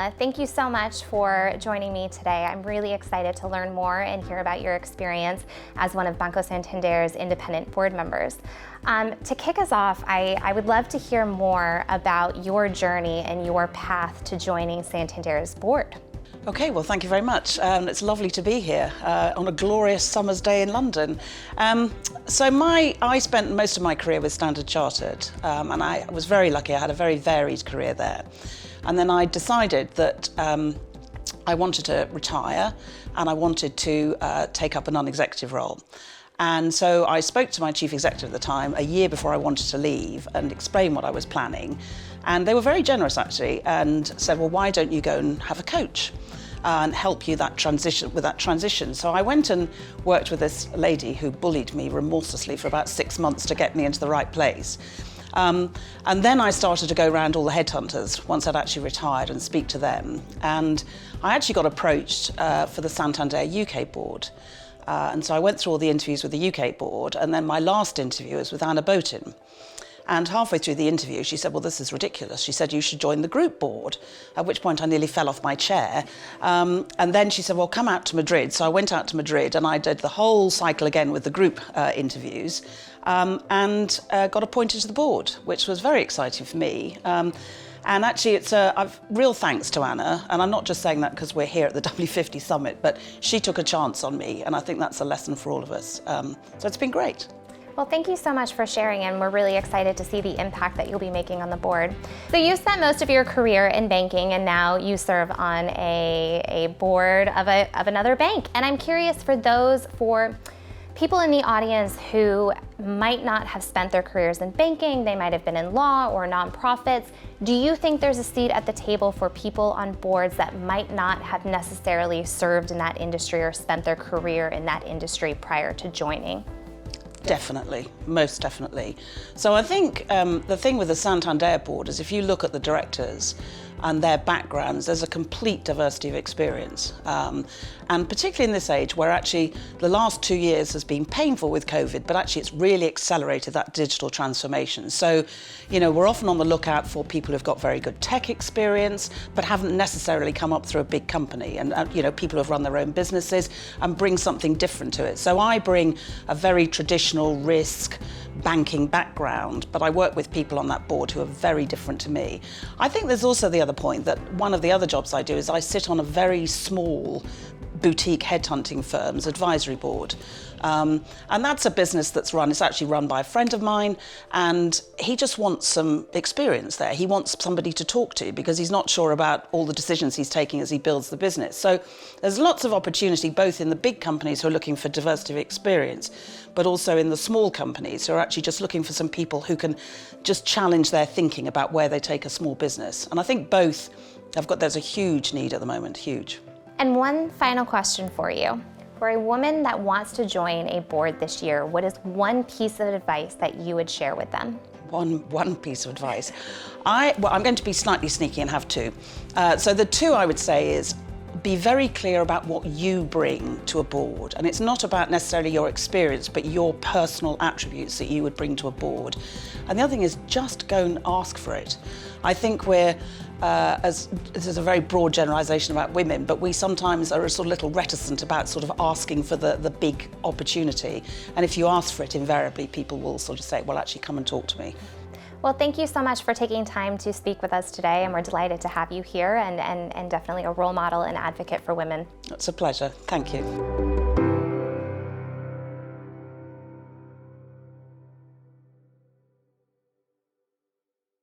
Pamela, thank you so much for joining me today. I'm really excited to learn more and hear about your experience as one of Banco Santander's independent board members. To kick us off, I would love to hear more about your journey and your path to joining Santander's board. Okay, well, thank you very much. It's lovely to be here on a glorious summer's day in London. I spent most of my career with Standard Chartered, and I was very lucky. I had a very varied career there. And then I decided that I wanted to retire and I wanted to take up a non-executive role. And so I spoke to my chief executive at the time, a year before I wanted to leave, and explained what I was planning. And they were very generous, actually, and said, well, why don't you go and have a coach and help you with that transition. So I went and worked with this lady who bullied me remorselessly for about 6 months to get me into the right place. And then I started to go around all the headhunters once I'd actually retired and speak to them. And I actually got approached for the Santander UK board. And so I went through all the interviews with the UK board, and then my last interview was with Anna Botin. And halfway through the interview, she said, well, this is ridiculous. She said, you should join the group board, at which point I nearly fell off my chair. And then she said, well, come out to Madrid. So I went out to Madrid and I did the whole cycle again with the group interviews and got appointed to the board, which was very exciting for me. And actually, I've real thanks to Anna, and I'm not just saying that because we're here at the W50 Summit, but she took a chance on me, and I think that's a lesson for all of us. So it's been great. Well, thank you so much for sharing, and we're really excited to see the impact that you'll be making on the board. So you spent most of your career in banking, and now you serve on a board of another bank. And I'm curious, for people in the audience who might not have spent their careers in banking, they might have been in law or nonprofits, do you think there's a seat at the table for people on boards that might not have necessarily served in that industry or spent their career in that industry prior to joining? Definitely, most definitely. So I think the thing with the Santander board is if you look at the directors and their backgrounds, there's a complete diversity of experience. And particularly in this age where actually the last 2 years has been painful with COVID, but actually it's really accelerated that digital transformation. So, you know, we're often on the lookout for people who've got very good tech experience, but haven't necessarily come up through a big company, and you know, people who've run their own businesses and bring something different to it. So I bring a very traditional risk banking background, but I work with people on that board who are very different to me. I think there's also the other point that one of the other jobs I do is I sit on a very small boutique headhunting firm's advisory board. And that's a business it's actually run by a friend of mine, and he just wants some experience there. He wants somebody to talk to because he's not sure about all the decisions he's taking as he builds the business. So there's lots of opportunity both in the big companies who are looking for diversity of experience, but also in the small companies who are actually just looking for some people who can just challenge their thinking about where they take a small business. And I think both there's a huge need at the moment, huge. And one final question for you. For a woman that wants to join a board this year, what is one piece of advice that you would share with them? One piece of advice. I'm going to be slightly sneaky and have two. So the two I would say is be very clear about what you bring to a board. And it's not about necessarily your experience, but your personal attributes that you would bring to a board. And the other thing is just go and ask for it. I think this is a very broad generalisation about women, but we sometimes are sort of a little reticent about sort of asking for the big opportunity. And if you ask for it, invariably people will sort of say, well, actually come and talk to me. Well, thank you so much for taking time to speak with us today, and we're delighted to have you here and definitely a role model and advocate for women. It's a pleasure. Thank you.